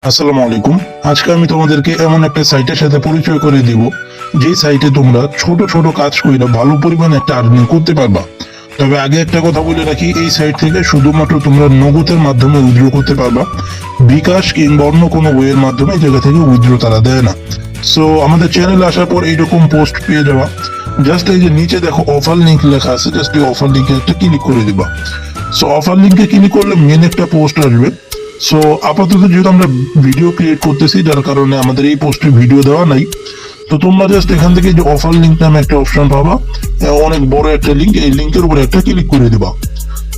আসসালামু আলাইকুম। আজকে আমি তোমাদেরকে এমন একটা সাইটের সাথে পরিচয় করে দিব যে সাইটে তোমরা ছোট ছোট কাজ করে ভালো পরিমাণে একটা আর্নিং করতে পারবা। তবে আগে একটা কথা বলে রাখি, এই সাইট থেকে শুধুমাত্র তোমরা নগদের মাধ্যমে উইথড্র করতে পারবা। বিকাশ কিংবা অন্য কোনো ওয়ের মাধ্যমে এই জায়গা থেকে উইথড্র তারা দেয় না। সো আমাদের চ্যানেলে আসার পর এইরকম পোস্ট পেয়ে যাওয়া, জাস্ট এই যে নিচে দেখো অফার লিঙ্ক লেখা আছে, জাস্ট এই অফার লিঙ্কে একটা ক্লিক করে দিবা। সো অফার লিঙ্কে ক্লিক করলে মেন একটা পোস্ট আসবে। সো আপাতত যেহেতু আমরা ভিডিও ক্রিয়েট করতেছি, যার কারণে আমাদের এই পোস্টে ভিডিও দেওয়া নাই। তো তোমরা জাস্ট এখান থেকে যে অফার লিঙ্ক নামে একটা অপশন পাবা, অনেক বড় একটা লিঙ্ক, এই লিঙ্কের উপরে একটা ক্লিক করে দিবা।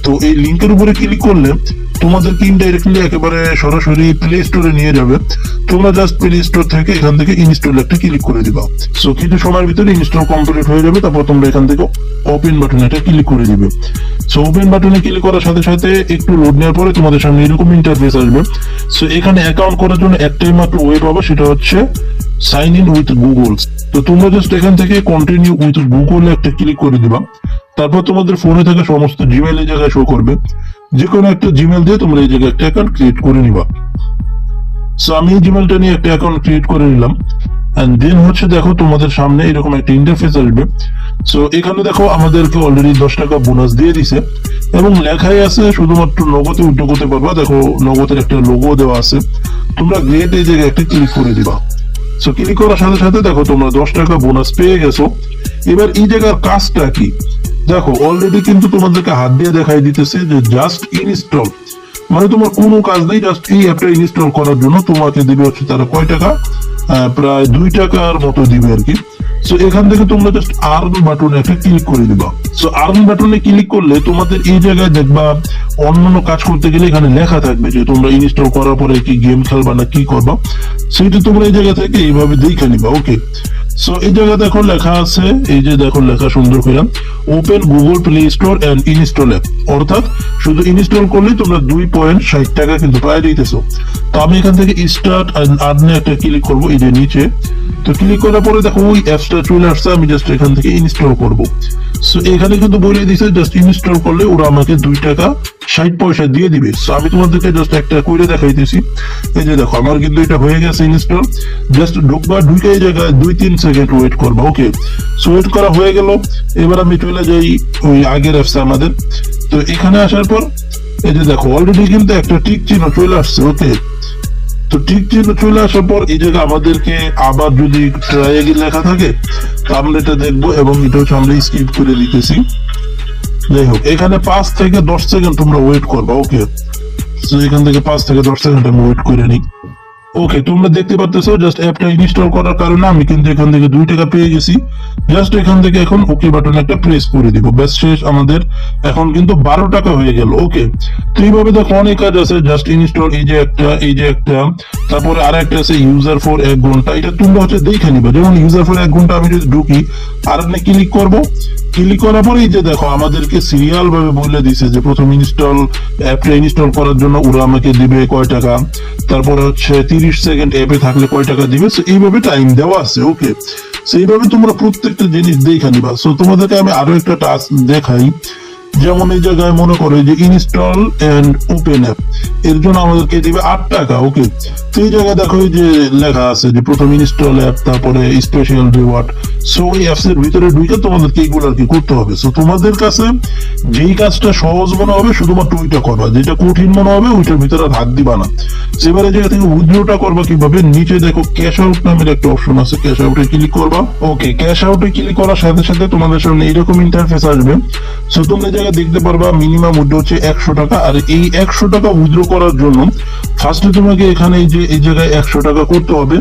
তো এই লিঙ্কের উপরে ক্লিক করলে তোমাদেরকে ইনডাইরেক্টলি একেবারে সরাসরি প্লে স্টোরে নিয়ে যাবে। তোমরা জাস্ট প্লে স্টোর থেকে এখান থেকে ইনস্টল একটা ক্লিক করে দিবা। সো কিছু সময়ের ভিতরে ইনস্টল কমপ্লিট হয়ে যাবে। তারপর তোমরা এখান থেকে ওপেন বাটনে একটা ক্লিক করে দিবে। সো ওপেন বাটনে ক্লিক করার সাথে সাথে একটু লোড নেওয়ার পরে তোমাদের সামনে এরকম ইন্টারফেস আসবে। সো এখানে অ্যাকাউন্ট করার জন্য একটাই মাত্র ওয়ে পাবো, সেটা হচ্ছে সাইন ইন উইথ গুগল। তো তোমরা জাস্ট এখান থেকে কন্টিনিউ উইথ গুগল একটা ক্লিক করে দিবা। তারপর তোমাদের ফোনে থাকা সমস্ত জিমেইল এই জায়গায় শো করবে। যে কোনো একটা জিমেইল দিয়ে তোমরা এই জায়গায় একটা অ্যাকাউন্ট ক্রিয়েট করে নিবা। সো আমি এই জিমেইলটা নিয়ে একটা অ্যাকাউন্ট ক্রিয়েট করে নিলাম। এন্ড দেন হচ্ছে দেখো তোমাদের সামনে এরকম একটা ইন্টারফেস আসবে। সো এখানে দেখো আমাদেরকে অলরেডি 10 টাকা বোনাস দিয়ে দিছে এবং লেখাই আছে শুধুমাত্র নগদে উইথড্র করতে পারবা। দেখো নগদের একটা লোগো দেওয়া আছে। তোমরা গ্রেট এই জায়গায় একটা ক্লিক করে দিবা। সো ক্লিক করার সাথে সাথে দেখো তোমরা 10 টাকা বোনাস পেয়ে গেছো। এবার এই জায়গার কাজটা কি দেখো, অলরেডি কিন্তু তোমাদেরকে হাত দিয়ে দেখাই দিতেছে যে জাস্ট ইনস্টল, মানে তোমার কোনো কাজ নেই, জাস্ট এই অ্যাপটা ইনস্টল করার জন্য তোমাকে দিবে হচ্ছে তারা কয় টাকা, প্রায় 2 টাকার মতো দিবে আর কি। সো এখান থেকে তোমরা জাস্ট আর্ন বাটনে একটা ক্লিক করে দিবা। সো আর্ন বাটনে ক্লিক করলে তোমাদের এই জায়গায় দেখবা অন্যান্য কাজ করতে গেলে এখানে লেখা থাকবে যে তোমরা ইনস্টল করার পরে কি গেম খেলবা না কি করবা, সেইটা তোমরা এই জায়গা থেকে এইভাবে দেখে নিবা। ওকে, সো এই জায়গা দেখো লেখা আছে, এই যে দেখো লেখা সুন্দর করে open Google Play Store and install app, অর্থাৎ শুধু ইনস্টল করলেই তোমরা 2.60 টাকা কিন্তু পাই দিতেছো। তো আমি এখান থেকে স্টার্ট আর্নে একটা ক্লিক করবো এই যে নিচে। তো ক্লিক করার পরে দেখো ওই অ্যাপসটা চলে আসছে, আমি জাস্ট এখান থেকে ইনস্টল করব। সো এখানে কিন্তু বলে দিছে জাস্ট ইনস্টল করলে ওরা আমাকে 2 টাকা 60 পয়সা দিয়ে দিবে। সো আমি তোমাদেরকে জাস্ট একটা করে দেখাইতেছি। এই যে দেখো আমার কিন্তু এটা হয়ে গেছে ইনস্টল। জাস্ট ঢুকবা, ঢুকে এই জায়গায় 2-3 সেকেন্ড ওয়েট করবা। ওকে, সো ওয়েট করা হয়ে গেল। এবার আমি চলে যাই ওই আগের অ্যাপসে আমাদের। তো এখানে আসার পর এই যে দেখো অলরেডি কিন্তু একটা টিক চিহ্ন চলে আসছে। ওকে, তো ঠিক চিহ্ন চলে আসার পর এই জায়গায় আমাদেরকে আবার যদি ট্রাই এগেইন লেখা থাকে তো আমরা এটা দেখবো, এবং এটা হচ্ছে আমরা স্কিপ করে দিতেছি। যাই হোক, এখানে 5 থেকে 10 সেকেন্ড তোমরা ওয়েট করবা। ওকে, তো এখান থেকে 5 থেকে 10 সেকেন্ড আমি ওয়েট করে নিই। ওকে, তোমরা দেখতে পাচ্ছ জাস্ট অ্যাপটা ইনস্টল করার কারণে আমি কিন্তু এখান থেকে 2 টাকা পেয়ে গেছি। জাস্ট এখান থেকে এখন ওকে বাটন একটা প্রেস করে দিব, ব্যাস শেষ। আমাদের এখন কিন্তু 12 টাকা হয়ে গেল। ওকে, তো এইভাবে দেখো অনেক কাজ আছে। জাস্ট ইনস্টল, এই যে একটা, এই যে একটা, তারপরে আর একটা আছে ইউজার ফর 1 ঘন্টা। এটা তোমরা হচ্ছে দেখে নিবা। যেমন ইউজার ফর 1 ঘন্টা আমি যদি ঢুকি আর আপনি ক্লিক করবো, ক্লিক করার পরে এই যে দেখো আমাদেরকে সিরিয়াল ভাবে বলে দিছে যে প্রথম ইনস্টল অ্যাপটা ইনস্টল করার জন্য ওরা আমাকে দিবে কয় টাকা, তারপরে হচ্ছে 30 সেকেন্ড অ্যাপে থাকলে কয় টাকা দিবে। সো এইভাবে টাইম দেওয়া আছে। ওকে, সেইভাবে তোমরা প্রত্যেকটা জিনিস দেখে নিবা। সো তোমাদেরকে আমি আরো একটা টাস্ক দেখাই। যেমন এই জায়গায় মনে করো যে ইনস্টল এন্ড ওপেন অ্যাপ, এর জন্য আমাদেরকে দিবে 8 টাকা। ওকে, তো এই জায়গায় দেখো এই যে লেখা আছে যে প্রথম ইনস্টল অ্যাপ, তারপরে স্পেশাল রিওয়ার্ড। সো এই অ্যাপস এর ভিতরে ঢুকে তোমাদেরকে এইগুলো আর কি করতে হবে। সো তোমাদের কাছে যেই কাজটা সহজ মনে হবে শুধুমাত্র ওইটা করবা, যেটা কঠিন মনে হবে ওইটার ভিতরে আর হাত দিবা না। এবারে জায়গা থেকে উইথড্রটা করবা কিভাবে, নিচে দেখো ক্যাশ আউট নামের একটা অপশন আছে, ক্যাশ আউটে ক্লিক করবা। ওকে, ক্যাশ আউটে ক্লিক করার সাথে সাথে তোমাদের সামনে এরকম ইন্টারফেস আসবে। সো তোমরা দেখতে পারবা মিনিমাম উইথড্র হচ্ছে 100 টাকা। আর এই 100 টাকা উইথড্র করার জন্য ফার্স্টে তোমাকে এখানে এই যে এই জায়গায় 100 টাকা করতে হবে।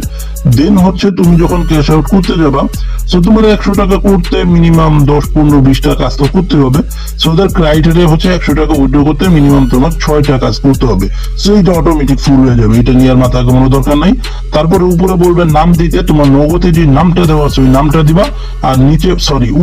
দেন হচ্ছে তুমি যখন ক্যাশ আউট করতে যাবা, সো তোমার 100 টাকা করতে মিনিমাম 10-15-20টা কাজ তো করতে হবে। সো তার ক্রাইটেরিয়া হচ্ছে 100 টাকা উইথড্র করতে মিনিমাম তোমার 6টা কাজ করতে হবে। সো এটা অটোমেটিক ফুল হয়ে যাবে, এটা নিয়ে আর মাথা ঘামানোর দরকার নাই। তারপরে উপরে বলবে নাম দিতে, তোমার নগদে যে নামটা দেওয়া আছে ওই নামটা দিবা। আর নিচে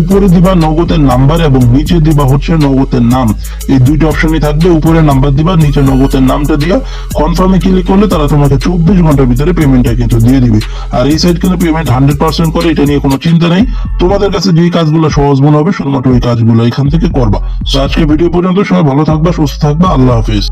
উপরে দিবা নগদের নাম্বার এবং নিচে দিবা হচ্ছে নগদের নাম। এই দুইটা অপশনই থাকবে, উপরে নাম্বার দিবা, নিচে নগদের নামটা দিয়া কনফার্মে ক্লিক করলে তারা তোমাকে 24 ঘন্টার ভিতরে পেমেন্টটা কিন্তু দিয়ে দিবে। আর এই সাইট কিন্তু পেমেন্ট 100% করে, এটা নিয়ে কোনো চিন্তা নেই। তোমাদের কাছে যে কাজগুলো সহজ মনে হবে শুধুমাত্র ওই কাজগুলো এখান থেকে করবা। তো আজকে ভিডিও পর্যন্ত, সবাই ভালো থাকবা, সুস্থ থাকবা, আল্লাহ হাফিজ।